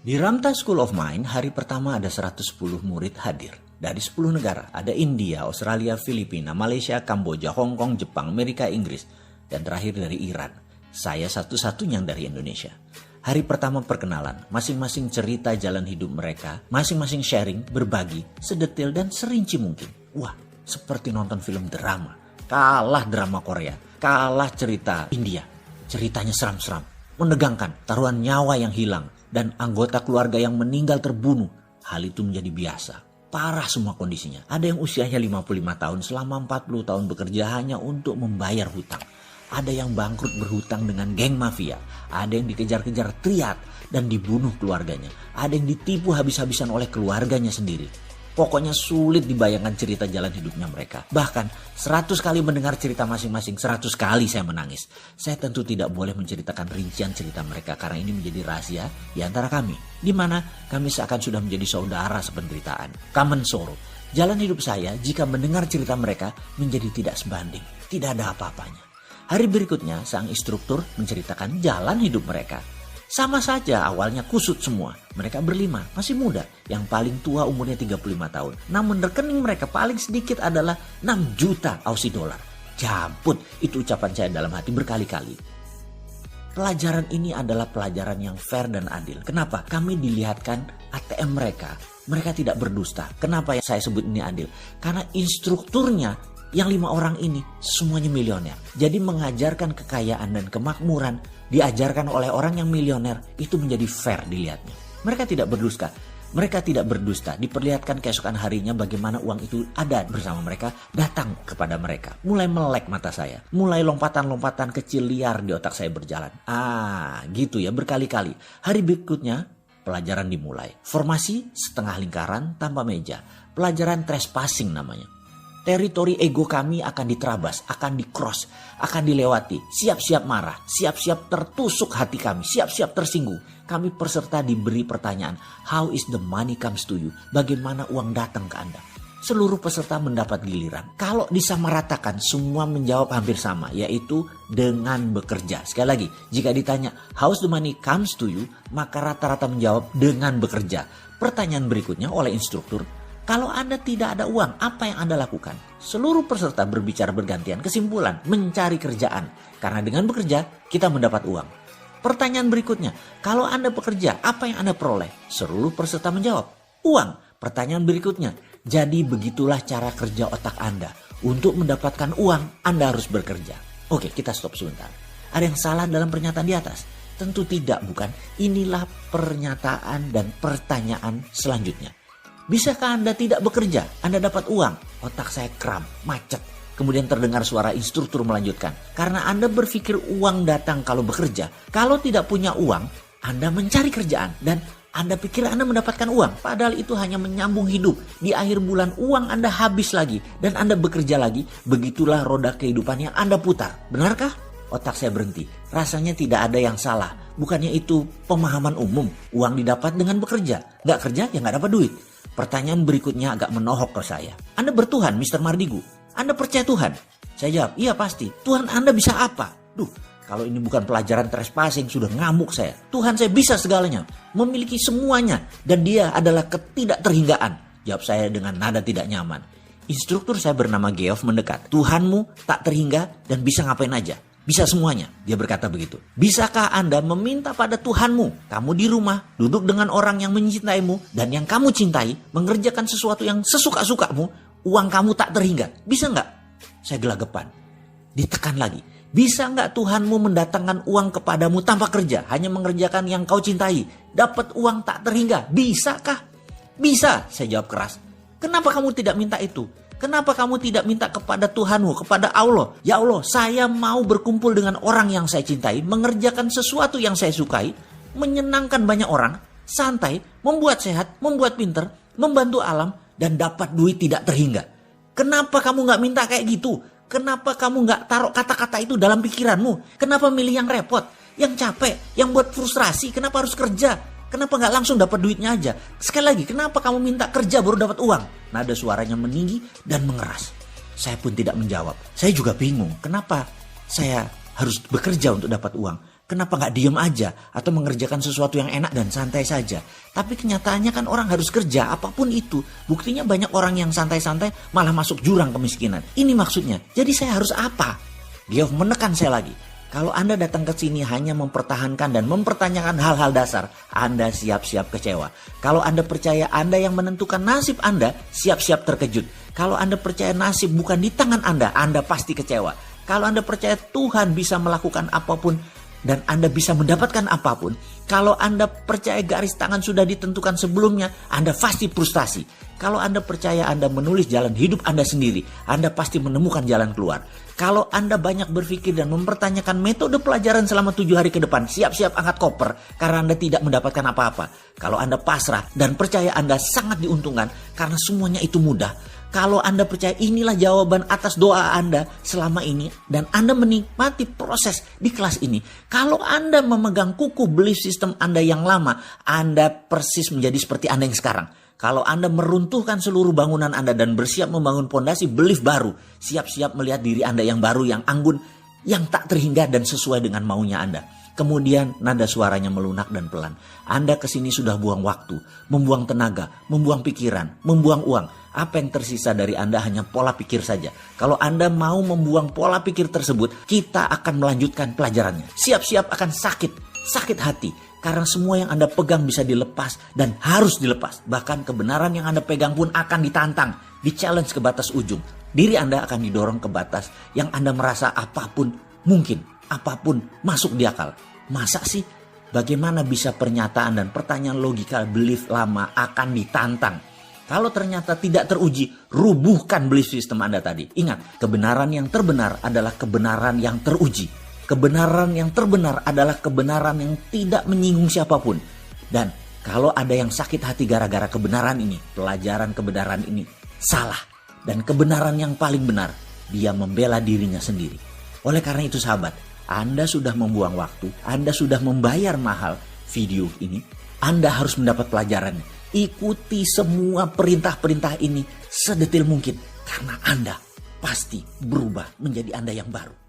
Di Ramtha School of Mind, hari pertama ada 110 murid hadir. Dari 10 negara, ada India, Australia, Filipina, Malaysia, Kamboja, Hong Kong, Jepang, Amerika, Inggris, dan terakhir dari Iran. Saya satu-satunya yang dari Indonesia. Hari pertama perkenalan, masing-masing cerita jalan hidup mereka, masing-masing sharing, berbagi, sedetail dan serinci mungkin. Wah, seperti nonton film drama. Kalah drama Korea, kalah cerita India. Ceritanya seram-seram, menegangkan, taruhan nyawa yang hilang, dan anggota keluarga yang meninggal terbunuh. Hal itu menjadi biasa. Parah semua kondisinya. Ada yang usianya 55 tahun selama 40 tahun bekerja hanya untuk membayar hutang. Ada yang bangkrut berhutang dengan geng mafia. Ada yang dikejar-kejar triad dan dibunuh keluarganya. Ada yang ditipu habis-habisan oleh keluarganya sendiri. Pokoknya sulit dibayangkan cerita jalan hidupnya mereka. Bahkan 100 kali mendengar cerita masing-masing, 100 kali saya menangis. Saya tentu tidak boleh menceritakan rincian cerita mereka karena ini menjadi rahasia di antara kami. Di mana kami seakan sudah menjadi saudara sependeritaan. Common sorrow. Jalan hidup saya jika mendengar cerita mereka menjadi tidak sebanding. Tidak ada apa-apanya. Hari berikutnya sang instruktur menceritakan jalan hidup mereka. Sama saja awalnya kusut semua. Mereka berlima, masih muda. Yang paling tua umurnya 35 tahun. Namun rekening mereka paling sedikit adalah 6 juta Aussie dollar. Cabut, itu ucapan saya dalam hati berkali-kali. Pelajaran ini adalah pelajaran yang fair dan adil. Kenapa? Kami dilihatkan ATM mereka. Mereka tidak berdusta. Kenapa saya sebut ini adil? Karena instrukturnya yang 5 orang ini semuanya milioner. Jadi mengajarkan kekayaan dan kemakmuran diajarkan oleh orang yang milioner itu menjadi fair dilihatnya. Mereka tidak berdusta. Mereka tidak berdusta. Diperlihatkan keesokan harinya bagaimana uang itu ada bersama mereka, datang kepada mereka. Mulai melek mata saya. Mulai lompatan-lompatan kecil liar di otak saya berjalan. Gitu ya berkali-kali. Hari berikutnya pelajaran dimulai. Formasi setengah lingkaran tanpa meja. Pelajaran trespassing namanya. Teritori ego kami akan diterabas, akan di-cross, akan dilewati. Siap-siap marah, siap-siap tertusuk hati kami, siap-siap tersinggung. Kami peserta diberi pertanyaan, how is the money comes to you? Bagaimana uang datang ke Anda? Seluruh peserta mendapat giliran. Kalau disamaratakan, semua menjawab hampir sama, yaitu dengan bekerja. Sekali lagi, jika ditanya, how is the money comes to you? Maka rata-rata menjawab dengan bekerja. Pertanyaan berikutnya oleh instruktur, kalau Anda tidak ada uang, apa yang Anda lakukan? Seluruh peserta berbicara bergantian, kesimpulan, mencari kerjaan. Karena dengan bekerja, kita mendapat uang. Pertanyaan berikutnya, kalau Anda bekerja, apa yang Anda peroleh? Seluruh peserta menjawab, uang. Pertanyaan berikutnya, jadi begitulah cara kerja otak Anda. Untuk mendapatkan uang, Anda harus bekerja. Oke, kita stop sebentar. Ada yang salah dalam pernyataan di atas? Tentu tidak, bukan? Inilah pernyataan dan pertanyaan selanjutnya. Bisakah Anda tidak bekerja? Anda dapat uang. Otak saya kram, macet. Kemudian terdengar suara instruktur melanjutkan. Karena Anda berpikir uang datang kalau bekerja. Kalau tidak punya uang, Anda mencari kerjaan. Dan Anda pikir Anda mendapatkan uang. Padahal itu hanya menyambung hidup. Di akhir bulan uang Anda habis lagi. Dan Anda bekerja lagi. Begitulah roda kehidupan yang Anda putar. Benarkah? Otak saya berhenti. Rasanya tidak ada yang salah. Bukannya itu pemahaman umum. Uang didapat dengan bekerja. Nggak kerja ya nggak dapat duit. Pertanyaan berikutnya agak menohok ke saya. Anda bertuhan, Mr. Mardigu? Anda percaya Tuhan? Saya jawab, iya pasti. Tuhan Anda bisa apa? Kalau ini bukan pelajaran trespassing, sudah ngamuk saya. Tuhan saya bisa segalanya. Memiliki semuanya. Dan dia adalah ketidakterhinggaan. Jawab saya dengan nada tidak nyaman. Instruktur saya bernama Geoff mendekat. Tuhanmu tak terhingga dan bisa ngapain aja. Bisa semuanya, dia berkata begitu. Bisakah Anda meminta pada Tuhanmu? Kamu di rumah, duduk dengan orang yang mencintaimu dan yang kamu cintai, mengerjakan sesuatu yang sesuka-sukamu, uang kamu tak terhingga. Bisa nggak? Saya gelagapan. Ditekan lagi. Bisa nggak Tuhanmu mendatangkan uang kepadamu tanpa kerja, hanya mengerjakan yang kau cintai, dapat uang tak terhingga? Bisakah? Bisa, saya jawab keras. Kenapa kamu tidak minta itu? Kenapa kamu tidak minta kepada Tuhanmu, kepada Allah? Ya Allah, saya mau berkumpul dengan orang yang saya cintai, mengerjakan sesuatu yang saya sukai, menyenangkan banyak orang, santai, membuat sehat, membuat pinter, membantu alam, dan dapat duit tidak terhingga. Kenapa kamu gak minta kayak gitu? Kenapa kamu gak taruh kata-kata itu dalam pikiranmu? Kenapa milih yang repot, yang capek, yang buat frustrasi? Kenapa harus kerja? Kenapa gak langsung dapat duitnya aja? Sekali lagi, kenapa kamu minta kerja baru dapat uang? Nada suaranya meninggi dan mengeras. Saya pun tidak menjawab. Saya juga bingung, kenapa saya harus bekerja untuk dapat uang? Kenapa nggak diem aja atau mengerjakan sesuatu yang enak dan santai saja? Tapi kenyataannya kan orang harus kerja, apapun itu. Buktinya banyak orang yang santai-santai malah masuk jurang kemiskinan. Ini maksudnya. Jadi saya harus apa? Geoff menekan saya lagi. Kalau Anda datang ke sini hanya mempertahankan dan mempertanyakan hal-hal dasar, Anda siap-siap kecewa. Kalau Anda percaya Anda yang menentukan nasib Anda, siap-siap terkejut. Kalau Anda percaya nasib bukan di tangan Anda pasti kecewa. Kalau Anda percaya Tuhan bisa melakukan apapun dan Anda bisa mendapatkan apapun, kalau Anda percaya garis tangan sudah ditentukan sebelumnya, Anda pasti frustasi. Kalau Anda percaya Anda menulis jalan hidup Anda sendiri, Anda pasti menemukan jalan keluar. Kalau Anda banyak berpikir dan mempertanyakan metode pelajaran selama 7 hari ke depan, siap-siap angkat koper karena Anda tidak mendapatkan apa-apa. Kalau Anda pasrah dan percaya Anda sangat diuntungkan karena semuanya itu mudah. Kalau Anda percaya inilah jawaban atas doa Anda selama ini dan Anda menikmati proses di kelas ini. Kalau Anda memegang kukuh belief system Anda yang lama, Anda persis menjadi seperti Anda yang sekarang. Kalau Anda meruntuhkan seluruh bangunan Anda dan bersiap membangun pondasi belief baru, siap-siap melihat diri Anda yang baru, yang anggun, yang tak terhingga dan sesuai dengan maunya Anda. Kemudian nada suaranya melunak dan pelan. Anda kesini sudah buang waktu, membuang tenaga, membuang pikiran, membuang uang. Apa yang tersisa dari Anda hanya pola pikir saja. Kalau Anda mau membuang pola pikir tersebut, kita akan melanjutkan pelajarannya. Siap-siap akan sakit hati. Karena semua yang Anda pegang bisa dilepas dan harus dilepas. Bahkan kebenaran yang Anda pegang pun akan ditantang, di-challenge ke batas ujung. Diri Anda akan didorong ke batas yang Anda merasa apapun mungkin, apapun masuk di akal. Masa sih? Bagaimana bisa pernyataan dan pertanyaan logika belief lama akan ditantang? Kalau ternyata tidak teruji, rubuhkan belief system Anda tadi. Ingat, kebenaran yang terbenar adalah kebenaran yang teruji. Kebenaran yang terbenar adalah kebenaran yang tidak menyinggung siapapun. Dan kalau ada yang sakit hati gara-gara kebenaran ini, pelajaran kebenaran ini salah. Dan kebenaran yang paling benar, dia membela dirinya sendiri. Oleh karena itu sahabat, Anda sudah membuang waktu, Anda sudah membayar mahal video ini, Anda harus mendapat pelajarannya. Ikuti semua perintah-perintah ini sedetil mungkin, karena Anda pasti berubah menjadi Anda yang baru.